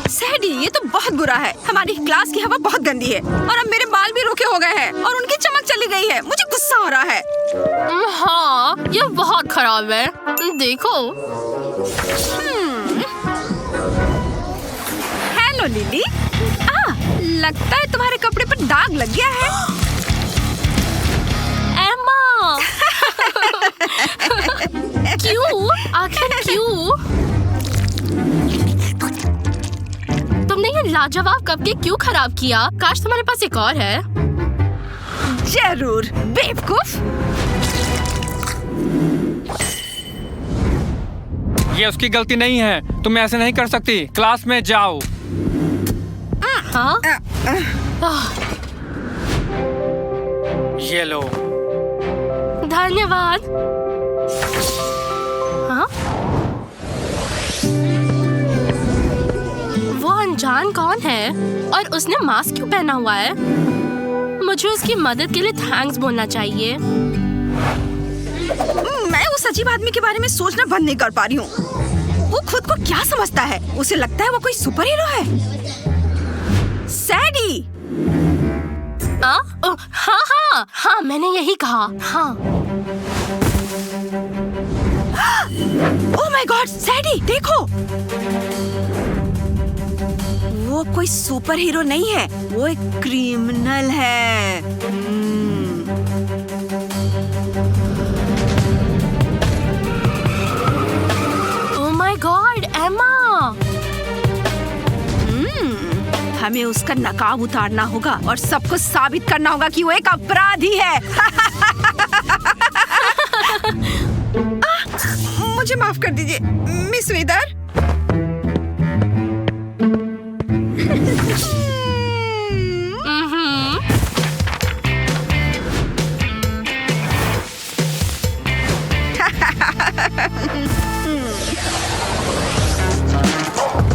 सैडी, ये तो बहुत बुरा है। हमारी क्लास की हवा बहुत गंदी है और अब मेरे बाल भी रुके हो गए हैं और उनकी चमक चली गई है। मुझे गुस्सा हो रहा है। हाँ, ये बहुत खराब है। देखो। Hello lily. लगता है तुम्हारे कपड़े पर दाग लग गया है। एम्मा। क्यों? आखिर क्यों? तुमने ये लाजवाब कपकेक क्यों खराब किया? काश तुम्हारे पास एक और है। जरूर, बेवकूफ। ये उसकी गलती नहीं है। तुम ऐसे नहीं कर सकती। क्लास में जाओ। हाँ? ये लो। धन्यवाद। हाँ? वो अनजान कौन है और उसने मास्क क्यों पहना हुआ है? मुझे उसकी मदद के लिए थैंक्स बोलना चाहिए। मैं उस अजीब आदमी के बारे में सोचना बंद नहीं कर पा रही हूँ। वो खुद को क्या समझता है? उसे लगता है वो कोई सुपर हीरो है। सैडी। हाँ, मैंने यही कहा। हाँ। ओह माय गॉड, सैडी देखो। वो कोई सुपर हीरो नहीं है, वो एक क्रिमिनल है। Oh my God, Emma. हमें उसका नकाब उतारना होगा और सबको साबित करना होगा कि वो एक अपराधी है। मुझे माफ कर दीजिए मिस वेदर।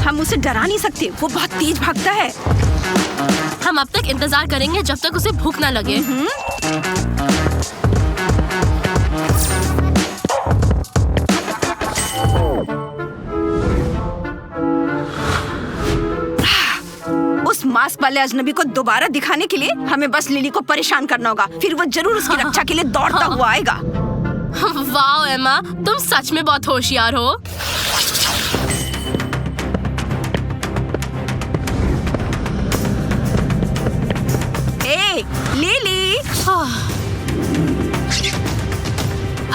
हम उसे डरा नहीं सकते, वो बहुत तेज भागता है। हम अब तक इंतजार करेंगे जब तक उसे भूख ना लगे। उस मास्क वाले अजनबी को दोबारा दिखाने के लिए हमें बस लिली को परेशान करना होगा। फिर वो जरूर उसकी रक्षा के लिए दौड़ता हुआ आएगा। वाओ एम्मा, तुम सच में बहुत होशियार हो। लिली।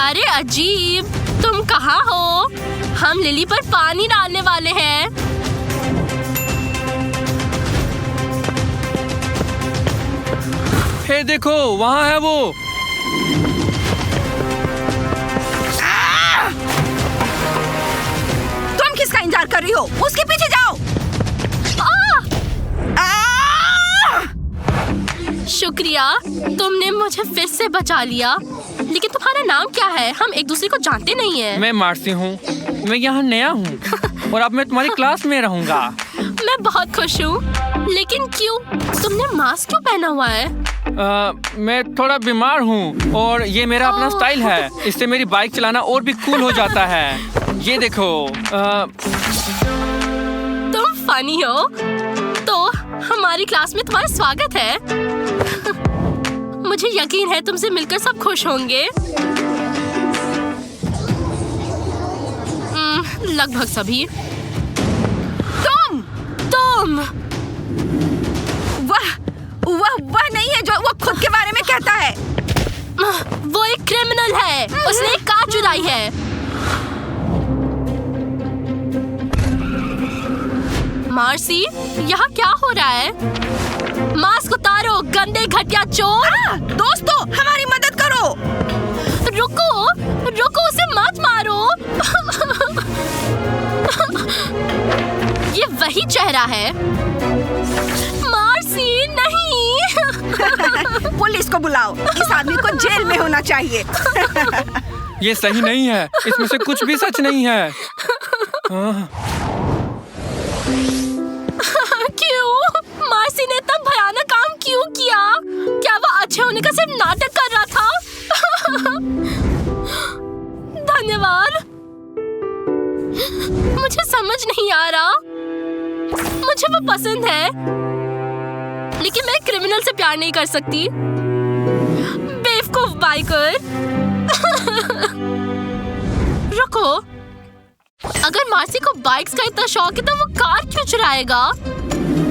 अरे अजीब, तुम कहाँ हो? हम लिली पर पानी डालने वाले हैं। हे देखो, वहाँ है वो। तुम किसका इंतजार कर रही हो? उसके पीछे जाओ। शुक्रिया, तुमने मुझे फिर से बचा लिया। लेकिन तुम्हारा नाम क्या है? हम एक दूसरे को जानते नहीं हैं। मैं मार्सी हूँ। मैं यहाँ नया हूँ और अब मैं तुम्हारी क्लास में रहूँगा। मैं बहुत खुश हूँ। लेकिन क्यों? तुमने मास्क क्यों पहना हुआ है? मैं थोड़ा बीमार हूँ और ये मेरा अपना स्टाइल है। इससे मेरी बाइक चलाना और भी कूल हो जाता है। ये देखो। तुम फनी हो। तो हमारी क्लास में तुम्हारा स्वागत है। मुझे यकीन है तुमसे मिलकर सब खुश होंगे। लगभग सभी। तुम वह नहीं है जो वो खुद के बारे में कहता है। वो एक क्रिमिनल है। उसने एक कार चुराई है। मार्सी, यहाँ क्या हो रहा है? मास्क उतारो, गंदे घटिया चोर। दोस्तों, हमारी मदद करो। रुको, उसे मत मारो। ये वही चेहरा है। मार्सी, नहीं। पुलिस को बुलाओ। इस आदमी को जेल में होना चाहिए। ये सही नहीं है। इसमें से कुछ भी सच नहीं है। क्यों? मार्सी ने इतना भयानक काम क्यों किया? क्या वो अच्छे होने का सिर्फ नाटक कर रहा था? धन्यवाद। मुझे समझ नहीं आ रहा। मुझे वो पसंद है, लेकिन मैं क्रिमिनल से प्यार नहीं कर सकती। बेवकूफ बाइकर। रुको, अगर मार्सी को बाइक्स का इतना शौक है तो वो कार क्यों चुराएगा?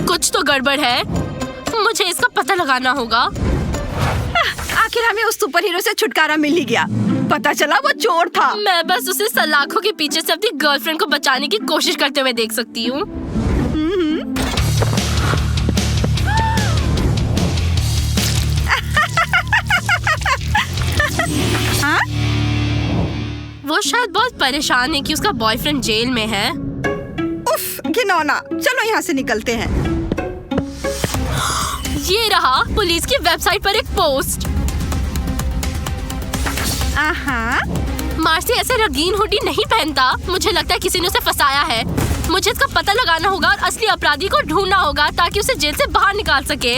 कुछ तो गड़बड़ है। मुझे इसका पता लगाना होगा। आखिर हमें उस सुपर हीरो से छुटकारा मिल ही गया। पता चला वो चोर था। मैं बस उसे सलाखों के पीछे से अपनी गर्लफ्रेंड को बचाने की कोशिश करते हुए देख सकती हूँ। हाँ? वो शायद बहुत परेशान है कि उसका बॉयफ्रेंड जेल में है। उफ, घिनौना। चलो यहाँ से निकलते हैं। ये रहा पुलिस की वेबसाइट पर एक पोस्ट। मार्सी ऐसे रंगीन हुडी नहीं पहनता। मुझे लगता है किसी ने उसे फंसाया है। मुझे इसका पता लगाना होगा और असली अपराधी को ढूंढना होगा ताकि उसे जेल से बाहर निकाल सके।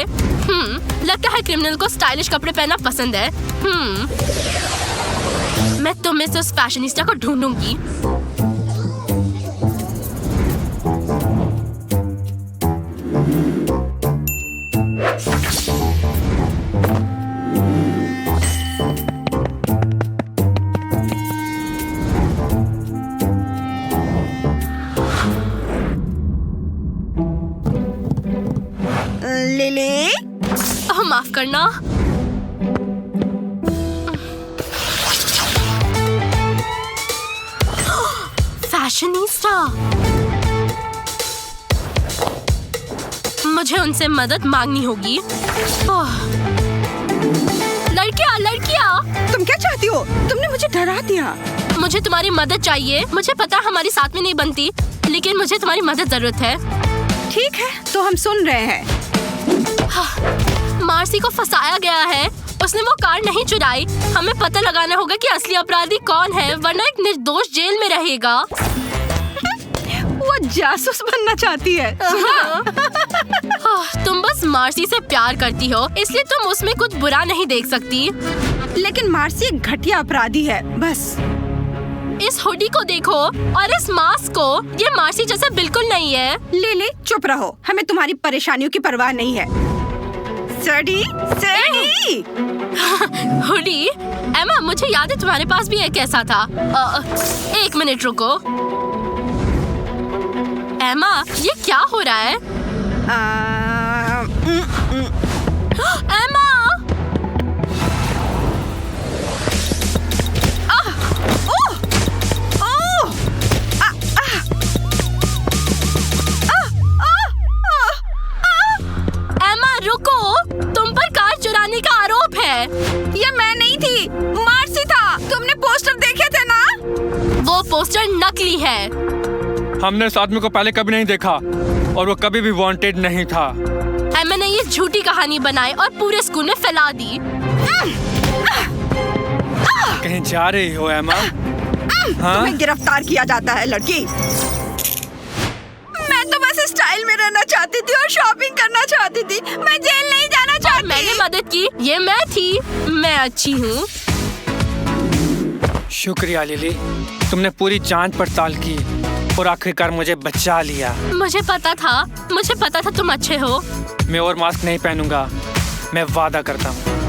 लगता है क्रिमिनल को स्टाइलिश कपड़े पहनना पसंद है। मैं तुम में से उस फैशनिस्टा को ढूंढूंगी। लिली, माफ करना। फैशनिस्टा। मुझे उनसे मदद मांगनी होगी। लड़कियाँ, लड़कियाँ, तुम क्या चाहती हो? तुमने मुझे डरा दिया। मुझे तुम्हारी मदद चाहिए। मुझे पता हमारी साथ में नहीं बनती, लेकिन मुझे तुम्हारी मदद जरूरत है। ठीक है, तो हम सुन रहे हैं। मार्सी को फंसाया गया है। उसने वो कार नहीं चुराई। हमें पता लगाना होगा कि असली अपराधी कौन है, वरना एक निर्दोष जेल में रहेगा। वो जासूस बनना चाहती है। तुम बस मार्सी से प्यार करती हो, इसलिए तुम उसमें कुछ बुरा नहीं देख सकती। लेकिन मार्सी एक घटिया अपराधी है, बस। इस हुडी को देखो और इस मास्क को। ये मार्सी जैसा बिल्कुल नहीं है। लिली, चुप रहो। हमें तुम्हारी परेशानियों की परवाह नहीं है। सड़ी, सड़ी। हुडी, एमा, मुझे याद है तुम्हारे पास भी एक ऐसा था। एक मिनट रुको। एमा, ये क्या हो रहा है? एमा! एमा, रुको। तुम पर कार चुराने का आरोप है। ये मैं नहीं थी, मार्सी था। तुमने पोस्टर देखे थे ना? वो पोस्टर नकली है। हमने इस आदमी को पहले कभी नहीं देखा और वो कभी भी वांटेड नहीं था। एमा ने ये झूठी कहानी बनाई और पूरे स्कूल में फैला दी। कहीं जा रही हो एमा? हाँ? तुम्हें गिरफ्तार किया जाता है, लड़की। मैं तो बस स्टाइल में रहना चाहती थी और शॉपिंग करना चाहती थी। मैं जेल नहीं जाना चाहती। मैंने मदद की। ये मैं थी। मैं अच्छी हूँ। शुक्रिया लिली, तुमने पूरी जांच पड़ताल की और आखिरकार मुझे बचा लिया। मुझे पता था तुम अच्छे हो। मैं और मास्क नहीं पहनूंगा, मैं वादा करता हूँ।